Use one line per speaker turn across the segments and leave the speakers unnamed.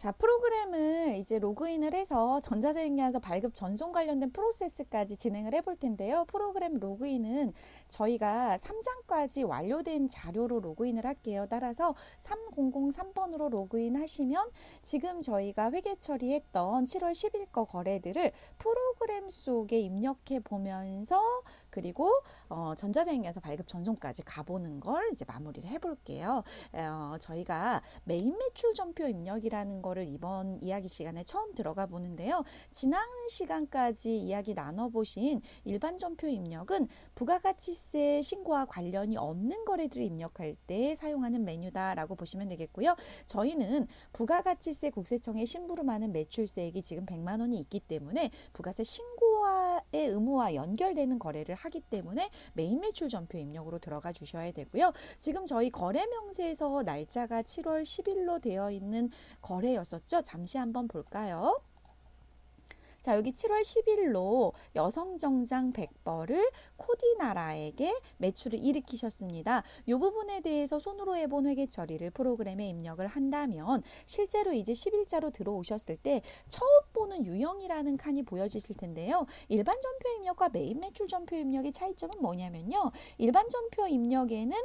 자, 프로그램을 이제 로그인을 해서 전자세계에서 발급 전송 관련된 프로세스까지 진행을 해볼 텐데요. 프로그램 로그인은 저희가 3장까지 완료된 자료로 로그인을 할게요. 따라서 3003번으로 로그인 하시면 지금 저희가 회계 처리했던 7월 10일 거 거래들을 프로그램 속에 입력해 보면서 그리고 전자세계에서 발급 전송까지 가보는 걸 이제 마무리를 해볼게요. 저희가 메인 매출 전표 입력이라는 거를 이번 이야기 시간에 처음 들어가 보는데요. 지난 시간까지 이야기 나눠보신 일반 전표 입력은 부가가치세 신고와 관련이 없는 거래들을 입력할 때 사용하는 메뉴다라고 보시면 되겠고요. 저희는 부가가치세 국세청에 심부름하는 매출세액이 지금 100만 원이 있기 때문에 부가세 신고와의 의무와 연결되는 거래를 하기 때문에 메인 매출 전표 입력으로 들어가 주셔야 되고요. 지금 저희 거래 명세에서 날짜가 7월 10일로 되어 있는 거래였었죠. 잠시 한번 볼까요? 자, 여기 7월 10일로 여성정장 100벌을 코디나라에게 매출을 일으키셨습니다. 이 부분에 대해서 손으로 해본 회계 처리를 프로그램에 입력을 한다면 실제로 이제 10일자로 들어오셨을 때 처음 보는 유형이라는 칸이 보여지실 텐데요. 일반 전표 입력과 메인 매출 전표 입력의 차이점은 뭐냐면요. 일반 전표 입력에는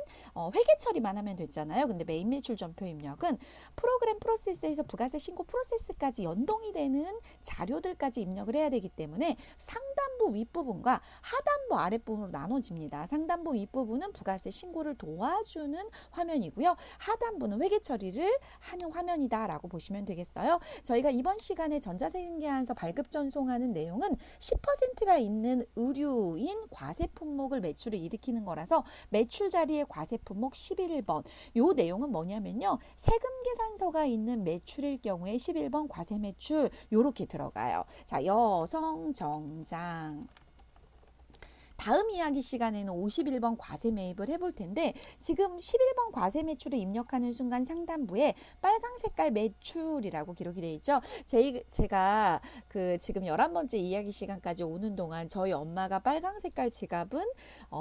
회계 처리만 하면 됐잖아요. 근데 메인 매출 전표 입력은 프로그램 프로세스에서 부가세 신고 프로세스까지 연동이 되는 자료들까지 입력을 해야 되기 때문에 상단부 윗부분과 하단부 아랫부분으로 나눠집니다. 상단부 윗부분은 부가세 신고를 도와주는 화면이고요. 하단부는 회계 처리를 하는 화면이다 라고 보시면 되겠어요. 저희가 이번 시간에 전자세금계약서 발급 전송하는 내용은 10%가 있는 의류인 과세 품목을 매출을 일으키는 거라서 매출 자리에 과세 품목 11번 요 내용은 뭐냐면요. 세금 계산서가 있는 매출일 경우에 11번 과세 매출 요렇게 들어가요. 자, 여성 정장 다음 이야기 시간에는 51번 과세 매입을 해볼 텐데 지금 11번 과세 매출을 입력하는 순간 상단부에 빨강 색깔 매출이라고 기록이 되어 있죠. 제가 그 지금 11번째 이야기 시간까지 오는 동안 저희 엄마가 빨강 색깔 지갑은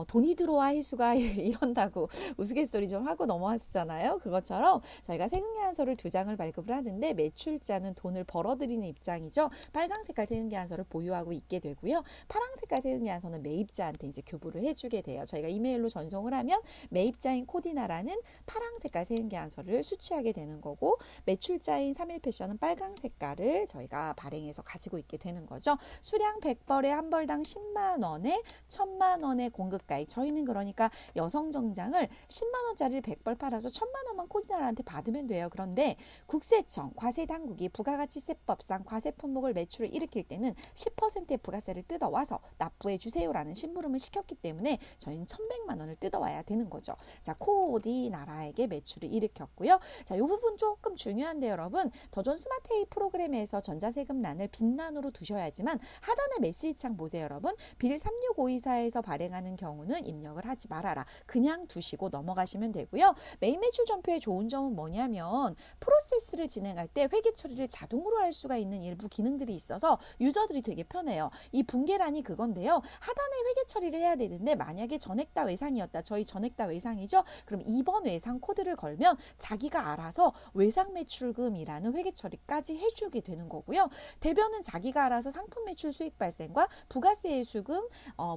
돈이 들어와 해수가 이런다고 우스갯소리 좀 하고 넘어왔잖아요. 그것처럼 저희가 세금계산서를 2장을 발급을 하는데 매출자는 돈을 벌어들이는 입장이죠. 빨강 색깔 세금계산서를 보유하고 있게 되고요. 파랑 색깔 세금계산서는 매입자 한테 이제 교부를 해주게 돼요. 저희가 이메일로 전송을 하면 매입자인 코디나라는 파랑 색깔 세금계산서를 수취하게 되는 거고 매출자인 3일패션은 빨강 색깔을 저희가 발행해서 가지고 있게 되는 거죠. 수량 100벌에 한 벌당 10만 원에 1000만 원의 공급가액. 저희는 그러니까 여성 정장을 10만 원짜리를 100벌 팔아서 1000만 원만 코디나라한테 받으면 돼요. 그런데 국세청 과세당국이 부가가치세법상 과세 품목을 매출을 일으킬 때는 10%의 부가세를 뜯어와서 납부해 주세요라는 심부름을 시켰기 때문에 저희는 1100만 원을 뜯어와야 되는 거죠. 자, 코디나라에게 매출을 일으켰고요. 자, 이 부분 조금 중요한데 여러분 더존 스마트A 프로그램에서 전자세금란을 빈란으로 두셔야지만 하단의 메시지창 보세요. 여러분 빌 36524에서 발행하는 경우는 입력을 하지 말아라. 그냥 두시고 넘어가시면 되고요. 메인 매출 전표의 좋은 점은 뭐냐면 프로세스를 진행할 때 회계 처리를 자동으로 할 수가 있는 일부 기능들이 있어서 유저들이 되게 편해요. 이 분계란이 그건데요. 하단에 회계 처리를 해야 되는데 만약에 전액다 외상이었다. 저희 전액다 외상이죠. 그럼 2번 외상 코드를 걸면 자기가 알아서 외상 매출금이라는 회계 처리까지 해주게 되는 거고요. 대변은 자기가 알아서 상품 매출 수익 발생과 부가세 예수금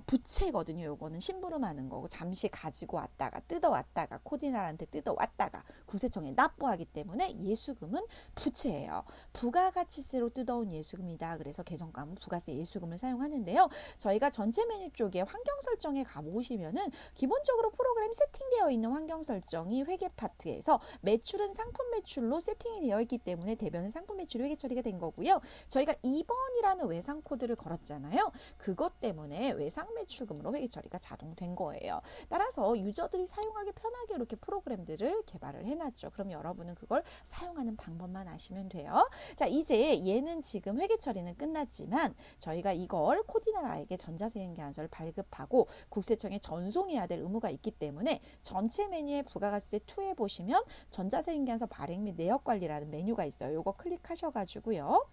부채거든요. 요거는 심부름하는 거고 잠시 가지고 왔다가 뜯어왔다가 코디나라한테 뜯어왔다가 국세청에 납부하기 때문에 예수금은 부채예요. 부가가치세로 뜯어온 예수금이다. 그래서 계정감은 부가세 예수금을 사용하는데요. 저희가 전체 메뉴 쪽에 환경 설정에 가보시면은 기본적으로 프로그램 세팅되어 있는 환경 설정이 회계 파트에서 매출은 상품 매출로 세팅이 되어 있기 때문에 대변은 상품 매출 회계 처리가 된 거고요. 저희가 2번이라는 외상 코드를 걸었잖아요. 그것 때문에 외상 매출금으로 회계 처리가 자동된 거예요. 따라서 유저들이 사용하기 편하게 이렇게 프로그램들을 개발을 해놨죠. 그럼 여러분은 그걸 사용하는 방법만 아시면 돼요. 자, 이제 얘는 지금 회계 처리는 끝났지만 저희가 이걸 코디나라에게 전자세금계산서를 발급하고 국세청에 전송해야 될 의무가 있기 때문에 전체 메뉴에 부가가치세 2에 보시면 전자세금계산서 발행 및 내역관리라는 메뉴가 있어요. 이거 클릭하셔가지고요.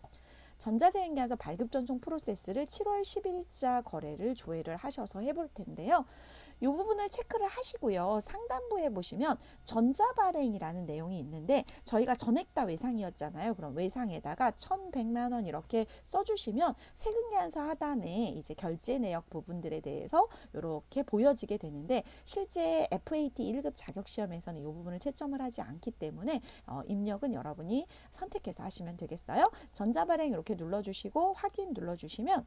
전자세금계산서 발급 전송 프로세스를 7월 10일자 거래를 조회를 하셔서 해볼 텐데요. 이 부분을 체크를 하시고요. 상단부에 보시면 전자발행이라는 내용이 있는데 저희가 전액 다 외상이었잖아요. 그럼 외상에다가 1,100만 원 이렇게 써주시면 세금계산서 하단에 이제 결제 내역 부분들에 대해서 이렇게 보여지게 되는데 실제 FAT 1급 자격시험에서는 이 부분을 채점을 하지 않기 때문에 입력은 여러분이 선택해서 하시면 되겠어요. 전자발행 이렇게 눌러주시고 확인 눌러주시면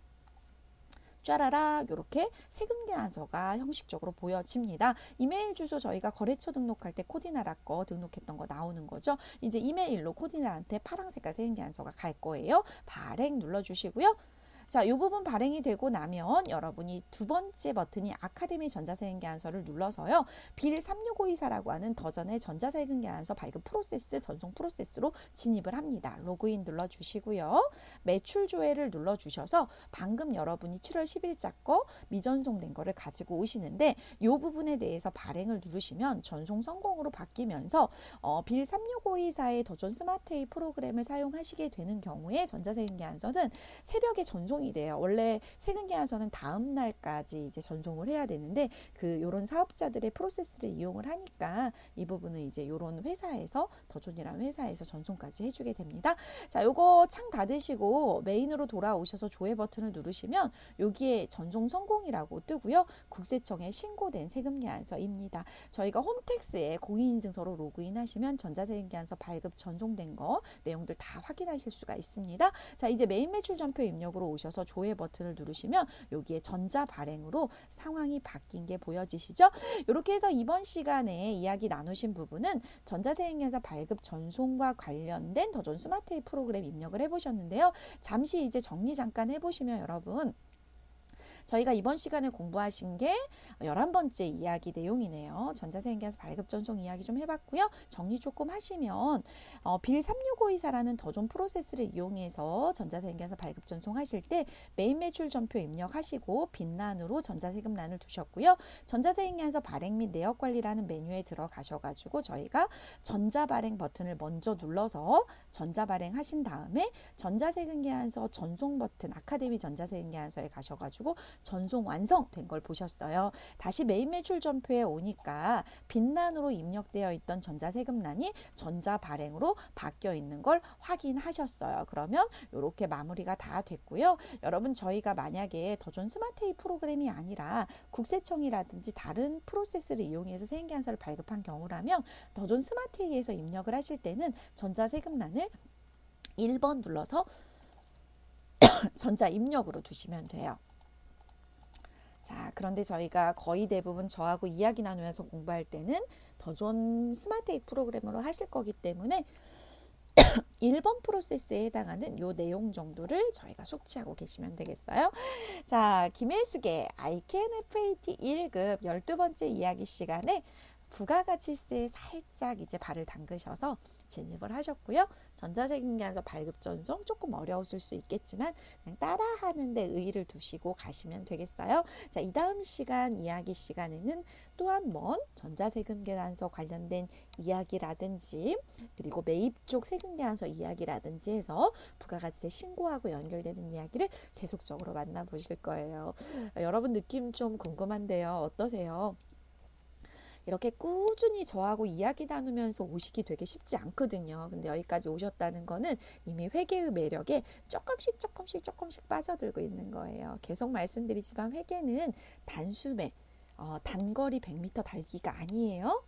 짜라락 이렇게 세금계산서가 형식적으로 보여집니다. 이메일 주소 저희가 거래처 등록할 때 코디나라 거 등록했던 거 나오는 거죠. 이제 이메일로 코디나라한테 파란 색깔 세금계산서가 갈 거예요. 발행 눌러주시고요. 자, 이 부분 발행이 되고 나면 여러분이 두 번째 버튼이 아카데미 전자세금계산서를 눌러서요. 빌 3652사라고 하는 더전의 전자세금계산서 발급 프로세스, 전송 프로세스로 진입을 합니다. 로그인 눌러주시고요. 매출 조회를 눌러주셔서 방금 여러분이 7월 10일자 거 미전송된 거를 가지고 오시는데 이 부분에 대해서 발행을 누르시면 전송 성공으로 바뀌면서 빌 36524의 더전 스마트웨이 프로그램을 사용하시게 되는 경우에 전자세금계산서는 새벽에 전송이 돼요. 원래 세금계산서는 다음 날까지 이제 전송을 해야 되는데 요런 사업자들의 프로세스를 이용을 하니까 이 부분은 이제 요런 회사에서 더존이라는 회사에서 전송까지 해주게 됩니다. 자, 요거 창 닫으시고 메인으로 돌아오셔서 조회 버튼을 누르시면 여기에 전송 성공이라고 뜨고요. 국세청에 신고된 세금계산서입니다. 저희가 홈택스에 공인인증서로 로그인하시면 전자세금계산서 발급 전송된 거 내용들 다 확인하실 수가 있습니다. 자, 이제 메인 매출 전표 입력으로 오셔서 조회 버튼을 누르시면 여기에 전자 발행으로 상황이 바뀐 게 보여지시죠? 이렇게 해서 이번 시간에 이야기 나누신 부분은 전자세금계산서 발급 전송과 관련된 더존 스마트웨이 프로그램 입력을 해보셨는데요. 잠시 이제 정리 잠깐 해보시면 여러분 저희가 이번 시간에 공부하신 게 11번째 이야기 내용이네요. 전자세금계산서 발급 전송 이야기 좀 해봤고요. 정리 조금 하시면 빌 36524라는 더존 프로세스를 이용해서 전자세금계산서 발급 전송하실 때 메인 매출 전표 입력하시고 빈란으로 전자세금란을 두셨고요. 전자세금계산서 발행 및 내역관리라는 메뉴에 들어가셔가지고 저희가 전자발행 버튼을 먼저 눌러서 전자발행 하신 다음에 전자세금계산서 전송 버튼 아카데미 전자세금계산서에 가셔가지고 전송 완성된 걸 보셨어요. 다시 메인 매출 전표에 오니까 빈란으로 입력되어 있던 전자세금란이 전자발행으로 바뀌어 있는 걸 확인하셨어요. 그러면 이렇게 마무리가 다 됐고요. 여러분 저희가 만약에 더존 스마트웨이 프로그램이 아니라 국세청이라든지 다른 프로세스를 이용해서 세금계산서를 발급한 경우라면 더존 스마트웨이에서 입력을 하실 때는 전자세금란을 1번 눌러서 전자 입력으로 두시면 돼요. 자, 그런데 저희가 거의 대부분 저하고 이야기 나누면서 공부할 때는 더존 스마트웨이 프로그램으로 하실 거기 때문에 1번 프로세스에 해당하는 요 내용 정도를 저희가 숙지하고 계시면 되겠어요. 자, 김혜숙의 ICAN FAT 1급 12번째 이야기 시간에 부가가치세에 살짝 이제 발을 담그셔서 진입을 하셨고요. 전자세금계산서 발급 전송 조금 어려우실 수 있겠지만 그냥 따라하는 데 의의를 두시고 가시면 되겠어요. 자, 이 다음 시간 이야기 시간에는 또 한 번 전자세금계산서 관련된 이야기라든지 그리고 매입 쪽 세금계산서 이야기라든지 해서 부가가치세 신고하고 연결되는 이야기를 계속적으로 만나보실 거예요. 여러분 느낌 좀 궁금한데요. 어떠세요? 이렇게 꾸준히 저하고 이야기 나누면서 오시기 되게 쉽지 않거든요. 근데 여기까지 오셨다는 거는 이미 회계의 매력에 조금씩 빠져들고 있는 거예요. 계속 말씀드리지만 회계는 단숨에 단거리 100m 달기가 아니에요.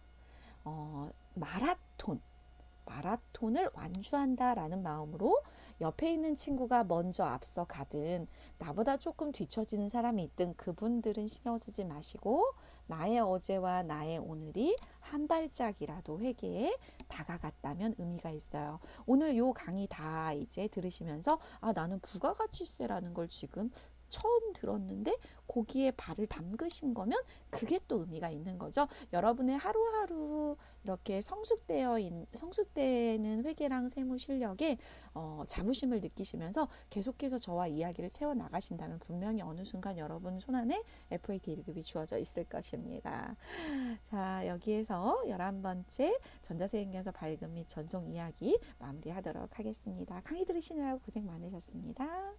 마라톤을 완주한다라는 마음으로 옆에 있는 친구가 먼저 앞서 가든 나보다 조금 뒤처지는 사람이 있든 그분들은 신경 쓰지 마시고 나의 어제와 나의 오늘이 한 발짝이라도 회계에 다가갔다면 의미가 있어요. 오늘 요 강의 다 이제 들으시면서 나는 부가가치세라는 걸 지금 처음 들었는데 거기에 발을 담그신 거면 그게 또 의미가 있는 거죠. 여러분의 하루하루 이렇게 성숙되는 회계랑 세무 실력에 자부심을 느끼시면서 계속해서 저와 이야기를 채워 나가신다면 분명히 어느 순간 여러분 손안에 FAT 1급이 주어져 있을 것입니다. 자, 여기에서 11번째 전자세금계산서 발급 및 전송 이야기 마무리하도록 하겠습니다. 강의 들으시느라고 고생 많으셨습니다.